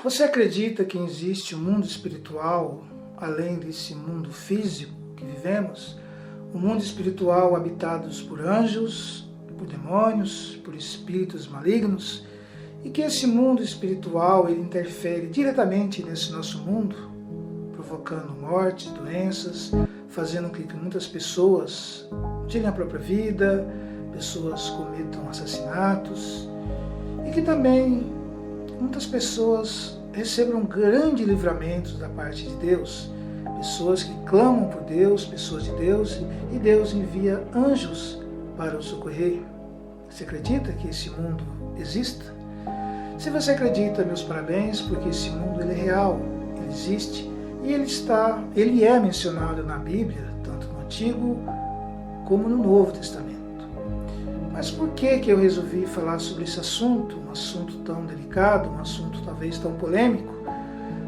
Você acredita que existe um mundo espiritual além desse mundo físico que vivemos? Um mundo espiritual habitado por anjos, por demônios, por espíritos malignos? E que esse mundo espiritual ele interfere diretamente nesse nosso mundo, provocando mortes, doenças, fazendo com que muitas pessoas tirem a própria vida, pessoas cometam assassinatos e que também muitas pessoas recebam um grande livramento da parte de Deus, pessoas que clamam por Deus, pessoas de Deus, e Deus envia anjos para o socorrer. Você acredita que esse mundo exista? Se você acredita, meus parabéns, porque esse mundo ele é real, ele existe e ele é mencionado na Bíblia, tanto no Antigo como no Novo Testamento. Mas por que eu resolvi falar sobre esse assunto, um assunto tão delicado, um assunto talvez tão polêmico?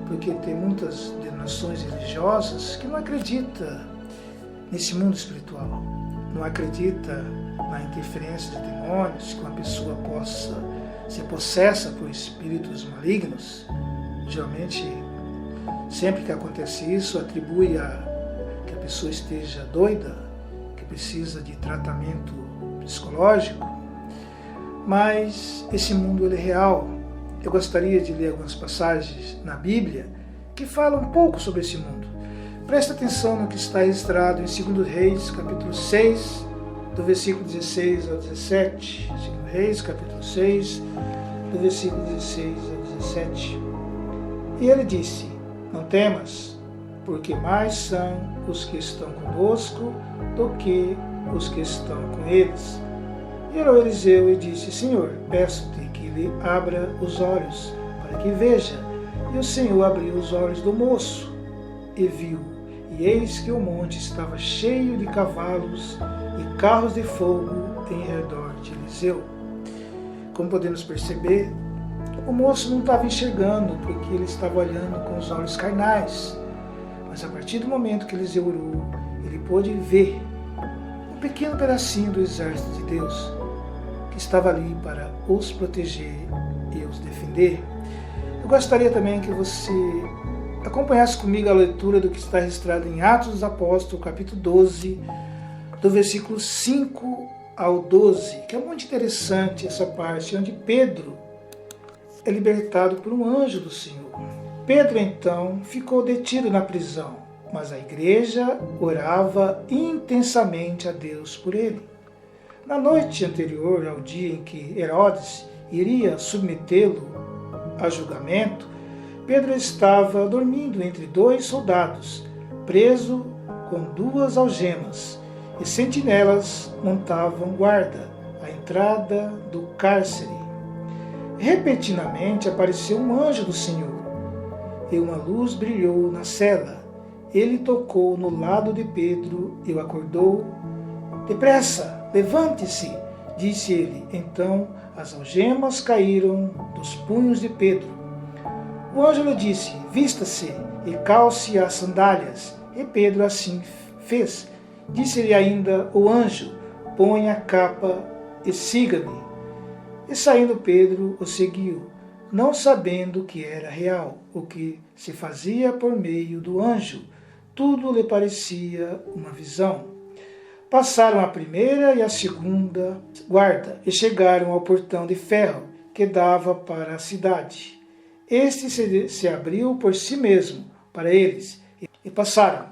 Porque tem muitas denominações religiosas que não acreditam nesse mundo espiritual, não acreditam na interferência de demônios, que uma pessoa possa ser possessa por espíritos malignos. Geralmente, sempre que acontece isso, atribui que a pessoa esteja doida, que precisa de tratamento psicológico, mas esse mundo ele é real. Eu gostaria de ler algumas passagens na Bíblia que falam um pouco sobre esse mundo. Presta atenção no que está registrado em 2 Reis, capítulo 6, do versículo 16 ao 17. 2 Reis, capítulo 6, do versículo 16 ao 17. E ele disse: não temas, porque mais são os que estão conosco do que os que estão com eles. E orou Eliseu e disse: Senhor, peço-te que lhe abra os olhos, para que veja. E o Senhor abriu os olhos do moço, e viu, e eis que o monte estava cheio de cavalos e carros de fogo em redor de Eliseu. Como podemos perceber, o moço não estava enxergando, porque ele estava olhando com os olhos carnais. Mas a partir do momento que Eliseu orou, ele pôde ver um pequeno pedacinho do exército de Deus, que estava ali para os proteger e os defender. Eu gostaria também que você acompanhasse comigo a leitura do que está registrado em Atos dos Apóstolos, capítulo 12, do versículo 5 ao 12, que é muito interessante essa parte, onde Pedro é libertado por um anjo do Senhor. Pedro, então, ficou detido na prisão, mas a igreja orava intensamente a Deus por ele. Na noite anterior ao dia em que Herodes iria submetê-lo a julgamento, Pedro estava dormindo entre 2 soldados, preso com 2 algemas, e sentinelas montavam guarda à entrada do cárcere. Repentinamente apareceu um anjo do Senhor, e uma luz brilhou na cela. Ele tocou no lado de Pedro e o acordou. Depressa, levante-se, disse ele. Então as algemas caíram dos punhos de Pedro. O anjo lhe disse: vista-se e calce as sandálias. E Pedro assim fez. Disse-lhe ainda o anjo: põe a capa e siga-me. E saindo Pedro o seguiu, não sabendo que era real, o que se fazia por meio do anjo. Tudo lhe parecia uma visão. Passaram a primeira e a segunda guarda e chegaram ao portão de ferro que dava para a cidade. Este se abriu por si mesmo para eles e passaram.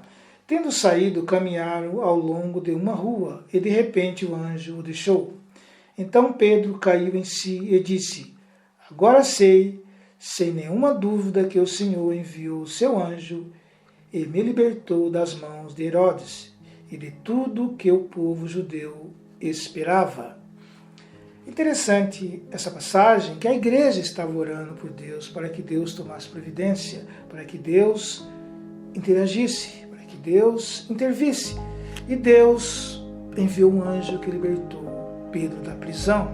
Tendo saído, caminharam ao longo de uma rua e de repente o anjo o deixou. Então Pedro caiu em si e disse: agora sei, sem nenhuma dúvida, que o Senhor enviou o seu anjo e me libertou das mãos de Herodes e de tudo que o povo judeu esperava. Interessante essa passagem, que a igreja estava orando por Deus, para que Deus tomasse providência, para que Deus interagisse, para que Deus intervisse. E Deus enviou um anjo que libertou Pedro da prisão.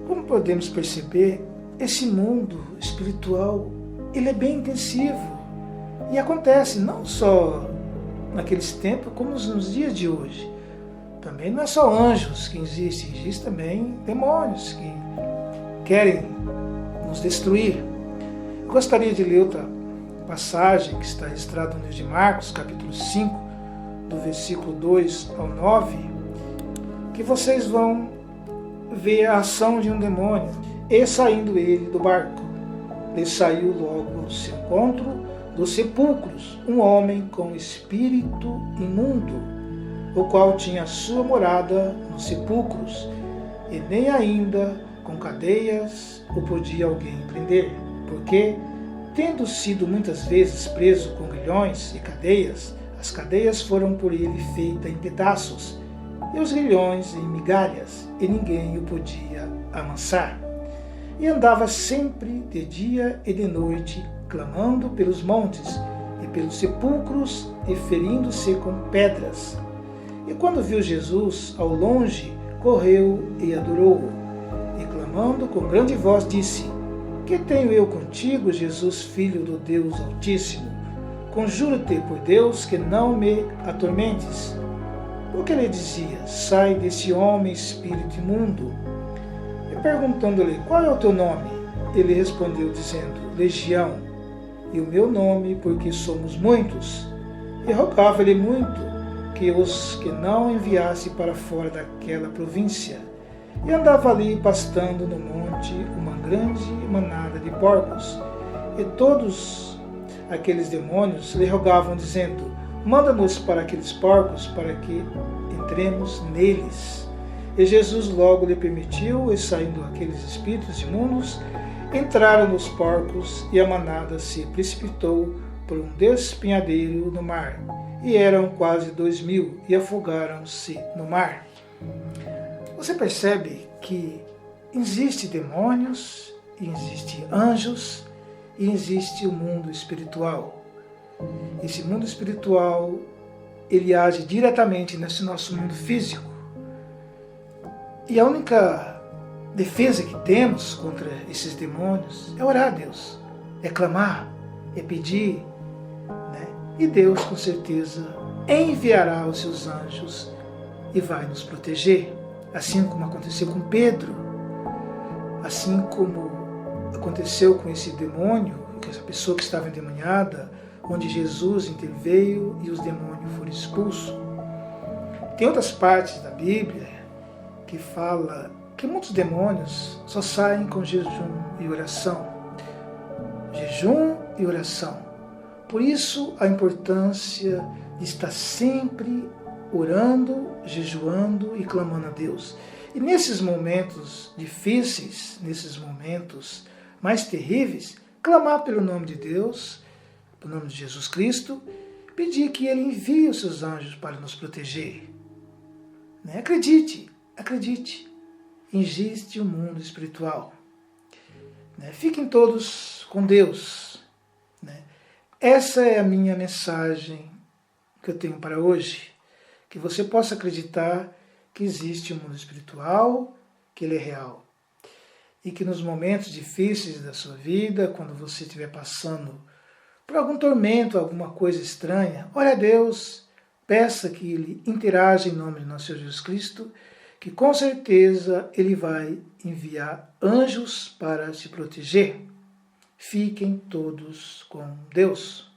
Como podemos perceber, esse mundo espiritual ele é bem intensivo e acontece não só naqueles tempos como nos dias de hoje. Também não é só anjos que existem também demônios que querem nos destruir. gostaria de ler outra passagem que está registrada no livro de Marcos, capítulo 5, do versículo 2 ao 9, que vocês vão ver a ação de um demônio. E saindo ele do barco, lhe saiu logo ao seu encontro dos sepulcros um homem com espírito imundo, o qual tinha a sua morada nos sepulcros, e nem ainda com cadeias o podia alguém prender, porque, tendo sido muitas vezes preso com grilhões e cadeias, as cadeias foram por ele feitas em pedaços, e os grilhões em migalhas, e ninguém o podia amansar. E andava sempre de dia e de noite, clamando pelos montes e pelos sepulcros, e ferindo-se com pedras. E quando viu Jesus ao longe, correu e adorou-o, e clamando com grande voz disse: Que tenho eu contigo, Jesus, Filho do Deus Altíssimo? Conjuro-te por Deus que não me atormentes. Porque ele dizia: Sai desse homem, espírito imundo. E perguntando-lhe: Qual é o teu nome? Ele respondeu dizendo: Legião, e o meu nome porque somos muitos. E rogava-lhe muito que os que não enviasse para fora daquela província. E andava ali pastando no monte uma grande manada de porcos. E todos aqueles demônios lhe rogavam, dizendo: Manda-nos para aqueles porcos, para que entremos neles. E Jesus logo lhe permitiu, e saindo aqueles espíritos imundos, entraram nos porcos, e a manada se precipitou por um despenhadeiro no mar. E eram quase 2.000, e afogaram-se no mar. Você percebe que existe demônios, e existe anjos, e existe o mundo espiritual. Esse mundo espiritual, ele age diretamente nesse nosso mundo físico. E a única defesa que temos contra esses demônios é orar a Deus, é clamar, é pedir, né? E Deus, com certeza, enviará os seus anjos e vai nos proteger. Assim como aconteceu com Pedro, assim como aconteceu com esse demônio, com essa pessoa que estava endemoniada, onde Jesus interveio e os demônios foram expulsos. Tem outras partes da Bíblia que fala que muitos demônios só saem com jejum e oração. Jejum e oração. Por isso a importância de estar sempre orando, jejuando e clamando a Deus. E nesses momentos difíceis, nesses momentos mais terríveis, clamar pelo nome de Deus, pelo nome de Jesus Cristo, pedir que Ele envie os seus anjos para nos proteger. Né? Acredite, existe um mundo espiritual. Né? Fiquem todos com Deus. Né? Essa é a minha mensagem que eu tenho para hoje. Que você possa acreditar que existe um mundo espiritual, que ele é real. E que nos momentos difíceis da sua vida, quando você estiver passando por algum tormento, alguma coisa estranha, ore a Deus, peça que Ele interaja em nome de nosso Senhor Jesus Cristo, que com certeza Ele vai enviar anjos para te proteger. Fiquem todos com Deus.